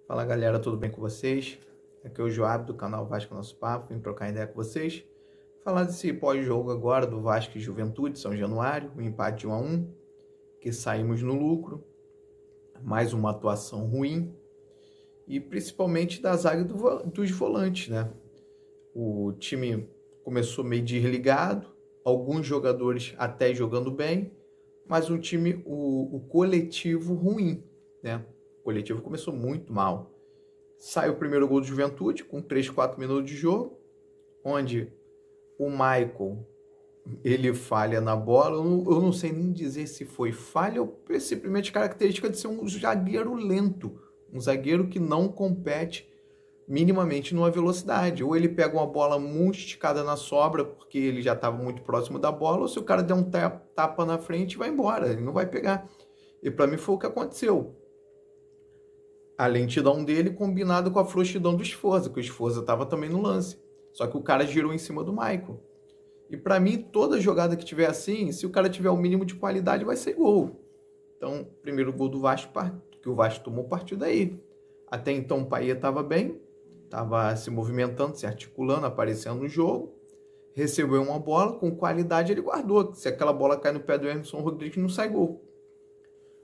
Fala galera, tudo bem com vocês? Aqui é o Joab do canal Vasco Nosso Papo, vim trocar ideia com vocês. Falar desse pós-jogo agora do Vasco e Juventude, São Januário, o empate de 1-1, que saímos no lucro, mais uma atuação ruim, e principalmente da zaga dos volantes, né? O time começou meio desligado, alguns jogadores até jogando bem, mas o coletivo ruim, né? O coletivo começou muito mal. Sai o primeiro gol do Juventude, com 3, 4 minutos de jogo, onde o Michael, ele falha na bola. Eu não sei nem dizer se foi falha ou simplesmente característica de ser um zagueiro lento, um zagueiro que não compete minimamente numa velocidade. Ou ele pega uma bola muito esticada na sobra, porque ele já estava muito próximo da bola, ou se o cara der um tapa na frente, vai embora, ele não vai pegar. E para mim foi o que aconteceu. A lentidão dele combinado com a frouxidão do Sforza, que o Sforza estava também no lance. Só que o cara girou em cima do Michael. E para mim, toda jogada que tiver assim, se o cara tiver o mínimo de qualidade, vai ser gol. Então, primeiro gol do Vasco, que o Vasco tomou partido daí. Até então o Payet estava bem, estava se movimentando, se articulando, aparecendo no jogo. Recebeu uma bola, com qualidade ele guardou. Se aquela bola cai no pé do Emerson Rodrigues, não sai gol.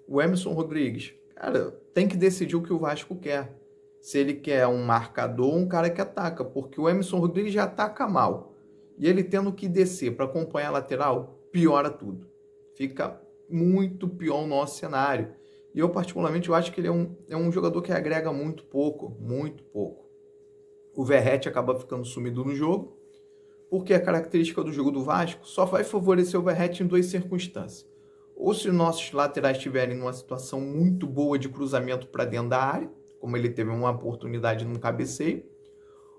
O Emerson Rodrigues, cara, tem que decidir o que o Vasco quer. Se ele quer um marcador ou um cara que ataca, porque o Emerson Rodrigues já ataca mal. E ele tendo que descer para acompanhar a lateral, piora tudo. Fica muito pior o nosso cenário. E eu, particularmente, eu acho que ele é um jogador que agrega muito pouco, muito pouco. O Verratti acaba ficando sumido no jogo, porque a característica do jogo do Vasco só vai favorecer o Verratti em duas circunstâncias. Ou se nossos laterais estiverem numa situação muito boa de cruzamento para dentro da área, como ele teve uma oportunidade no cabeceio,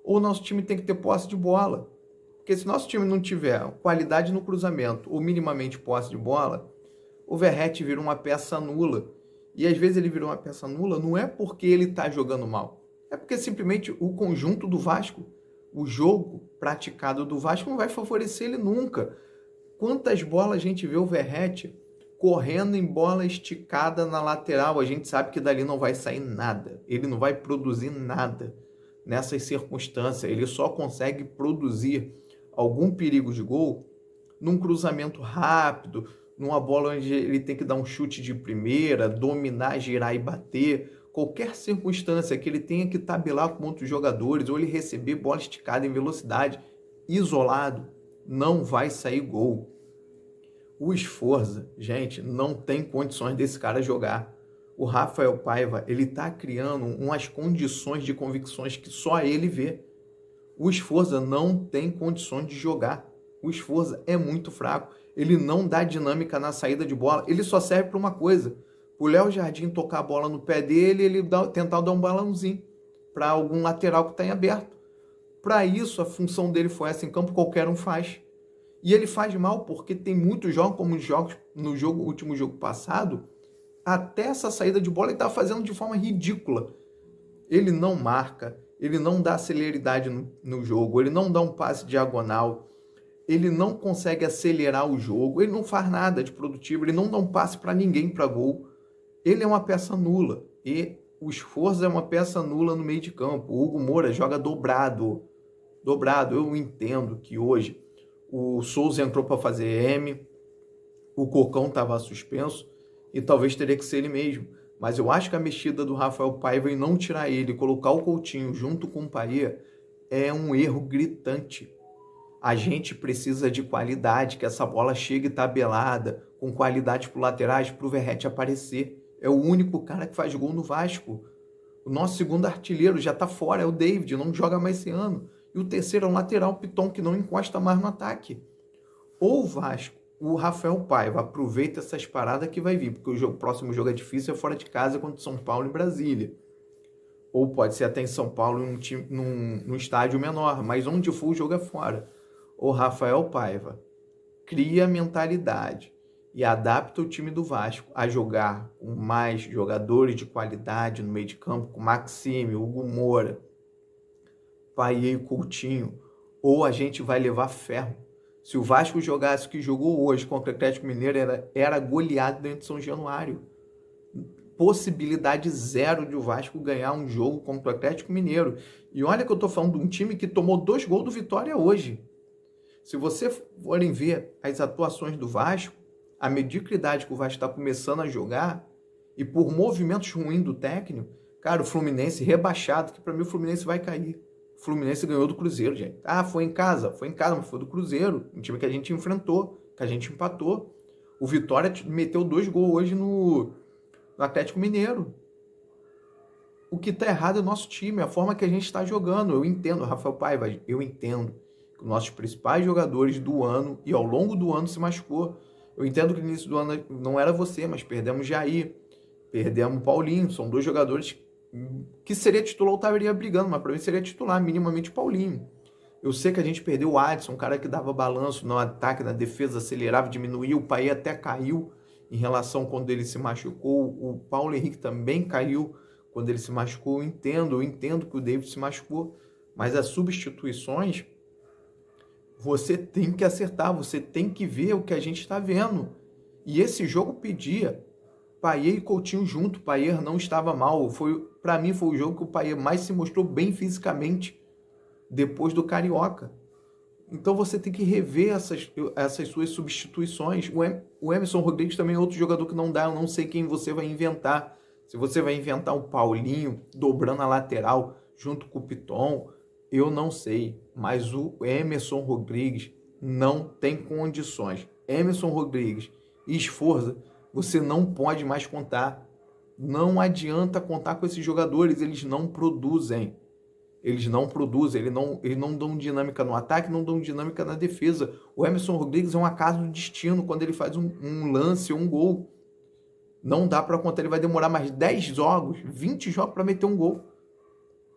ou nosso time tem que ter posse de bola. Porque se nosso time não tiver qualidade no cruzamento ou minimamente posse de bola, o Verratti vira uma peça nula. E às vezes ele vira uma peça nula não é porque ele está jogando mal, é porque simplesmente o conjunto do Vasco, o jogo praticado do Vasco não vai favorecer ele nunca. Quantas bolas a gente vê o Verratti correndo em bola esticada na lateral, a gente sabe que dali não vai sair nada, ele não vai produzir nada nessas circunstâncias, ele só consegue produzir algum perigo de gol num cruzamento rápido, numa bola onde ele tem que dar um chute de primeira, dominar, girar e bater, qualquer circunstância que ele tenha que tabelar com outros jogadores, ou ele receber bola esticada em velocidade, isolado, não vai sair gol. O Sforza, gente, não tem condições desse cara jogar. O Rafael Paiva, ele tá criando umas condições de convicções que só ele vê. O Sforza não tem condições de jogar. O Sforza é muito fraco. Ele não dá dinâmica na saída de bola. Ele só serve para uma coisa. O Léo Jardim tocar a bola no pé dele, ele tentar dar um balãozinho para algum lateral que está em aberto. Para isso, a função dele foi essa em campo, qualquer um faz. E ele faz mal porque tem muitos jogos, como os jogos no último jogo passado, até essa saída de bola ele está fazendo de forma ridícula. Ele não marca, ele não dá celeridade no jogo, ele não dá um passe diagonal, ele não consegue acelerar o jogo, ele não faz nada de produtivo, ele não dá um passe para ninguém para gol. Ele é uma peça nula e o Sforza é uma peça nula no meio de campo. O Hugo Moura joga dobrado. Eu entendo que hoje o Souza entrou para fazer M, o Cocão estava suspenso e talvez teria que ser ele mesmo. Mas eu acho que a mexida do Rafael Paiva em não tirar ele e colocar o Coutinho junto com o Payet é um erro gritante. A gente precisa de qualidade, que essa bola chegue tabelada, com qualidade para os laterais, para o Verratti aparecer. É o único cara que faz gol no Vasco. O nosso segundo artilheiro já está fora, é o David, não joga mais esse ano. E o terceiro é um lateral, Piton, que não encosta mais no ataque. Ou o Vasco, o Rafael Paiva, aproveita essas paradas que vai vir, porque o próximo jogo é difícil, é fora de casa contra São Paulo e Brasília. Ou pode ser até em São Paulo, num estádio menor, mas onde for o jogo é fora. O Rafael Paiva cria a mentalidade e adapta o time do Vasco a jogar com mais jogadores de qualidade no meio de campo, com Maxime, Hugo Moura, Payet e Coutinho, ou a gente vai levar ferro. Se o Vasco jogasse o que jogou hoje contra o Atlético Mineiro, era goleado dentro de São Januário. possibilidade zero de o Vasco ganhar um jogo contra o Atlético Mineiro. E olha que eu tô falando de um time que tomou 2 gols do Vitória hoje. Se você forem ver as atuações do Vasco, a mediocridade que o Vasco está começando a jogar, e por movimentos ruins do técnico, cara, o Fluminense rebaixado, que para mim o Fluminense vai cair. O Fluminense ganhou do Cruzeiro, gente. Ah, foi em casa, mas foi do Cruzeiro, um time que a gente enfrentou, que a gente empatou. O Vitória meteu 2 gols hoje no Atlético Mineiro. O que está errado é o nosso time, a forma que a gente está jogando. Eu entendo, Rafael Paiva, eu entendo que os nossos principais jogadores do ano e ao longo do ano se machucou. Eu entendo que no início do ano não era você, mas perdemos Jair, perdemos Paulinho. São 2 jogadores que seria titular ou estaria brigando, mas para mim seria titular, minimamente Paulinho. Eu sei que a gente perdeu o Adson, um cara que dava balanço no ataque, na defesa, acelerava, diminuía. O Paê até caiu em relação quando ele se machucou. O Paulo Henrique também caiu quando ele se machucou. Eu entendo que o David se machucou. Mas as substituições, você tem que acertar, você tem que ver o que a gente está vendo. E esse jogo pedia Paier e Coutinho junto. Paier não estava mal. Para mim foi o jogo que o Paier mais se mostrou bem fisicamente depois do Carioca. Então você tem que rever essas suas substituições. O Emerson Rodrigues também é outro jogador que não dá. Eu não sei quem você vai inventar. Se você vai inventar o Paulinho dobrando a lateral junto com o Piton, eu não sei. Mas o Emerson Rodrigues não tem condições. Emerson Rodrigues e Sforza, você não pode mais contar. Não adianta contar com esses jogadores. Eles não produzem. Eles não dão dinâmica no ataque, não dão dinâmica na defesa. O Emerson Rodrigues é um acaso do destino quando ele faz um lance ou um gol. Não dá para contar, ele vai demorar mais 10 jogos, 20 jogos para meter um gol.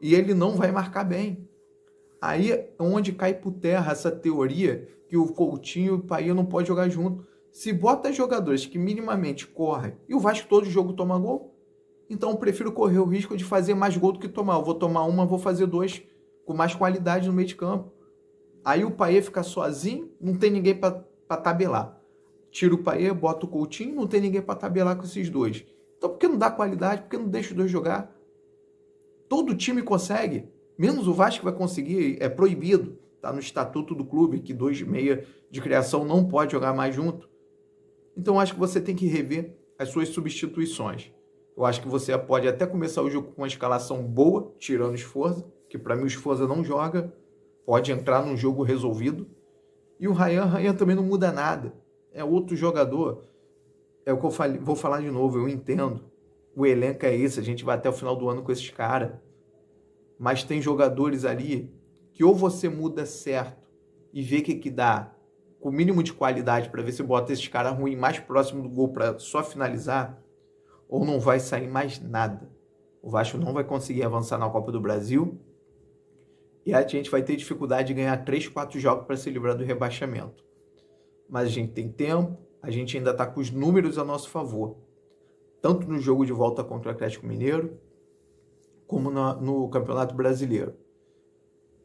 E ele não vai marcar bem. Aí é onde cai por terra essa teoria que o Coutinho e o Paier não podem jogar junto. Se bota jogadores que minimamente correm e o Vasco todo jogo toma gol, então eu prefiro correr o risco de fazer mais gol do que tomar. Eu vou tomar uma, vou fazer 2 com mais qualidade no meio de campo. Aí o Paier fica sozinho, não tem ninguém para tabelar. Tira o Paier, bota o Coutinho, não tem ninguém para tabelar com esses 2. Então por que não dá qualidade? Por que não deixa os 2 jogar? Todo time consegue, menos o Vasco vai conseguir, é proibido. Está no estatuto do clube que 2 meia de criação não pode jogar mais junto. Então acho que você tem que rever as suas substituições. Eu acho que você pode até começar o jogo com uma escalação boa, tirando o Sforza, que para mim o Sforza não joga, pode entrar num jogo resolvido. E o Ryan também não muda nada. É outro jogador. É o que eu falei, vou falar de novo, eu entendo. O elenco é esse, a gente vai até o final do ano com esses caras. Mas tem jogadores ali que ou você muda certo e vê o que dá, com o mínimo de qualidade, para ver se bota esses caras ruins mais próximo do gol para só finalizar, ou não vai sair mais nada. O Vasco não vai conseguir avançar na Copa do Brasil e a gente vai ter dificuldade de ganhar 3, 4 jogos para se livrar do rebaixamento. Mas a gente tem tempo, a gente ainda está com os números a nosso favor. Tanto no jogo de volta contra o Atlético Mineiro, como no Campeonato Brasileiro.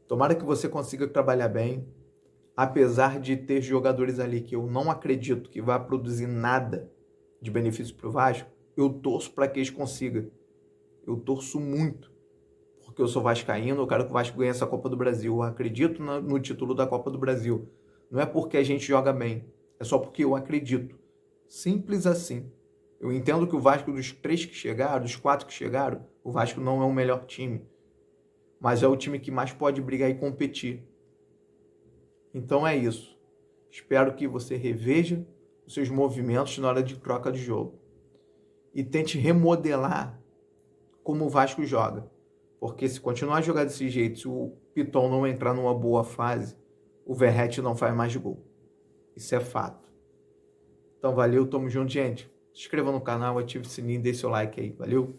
Tomara que você consiga trabalhar bem, apesar de ter jogadores ali que eu não acredito que vá produzir nada de benefício para o Vasco. Eu torço para que eles consigam. Eu torço muito, porque eu sou vascaíno, eu quero que o Vasco ganhe essa Copa do Brasil. Eu acredito no título da Copa do Brasil. Não é porque a gente joga bem, é só porque eu acredito. Simples assim. Eu entendo que o Vasco, dos 3 que chegaram, dos 4 que chegaram, o Vasco não é o melhor time. Mas é o time que mais pode brigar e competir. Então é isso. Espero que você reveja os seus movimentos na hora de troca de jogo. E tente remodelar como o Vasco joga. Porque se continuar a jogar desse jeito, se o Piton não entrar numa boa fase, o Verratti não faz mais gol. Isso é fato. Então valeu, tamo junto, gente. Se inscreva no canal, ative o sininho, dê seu like aí. Valeu!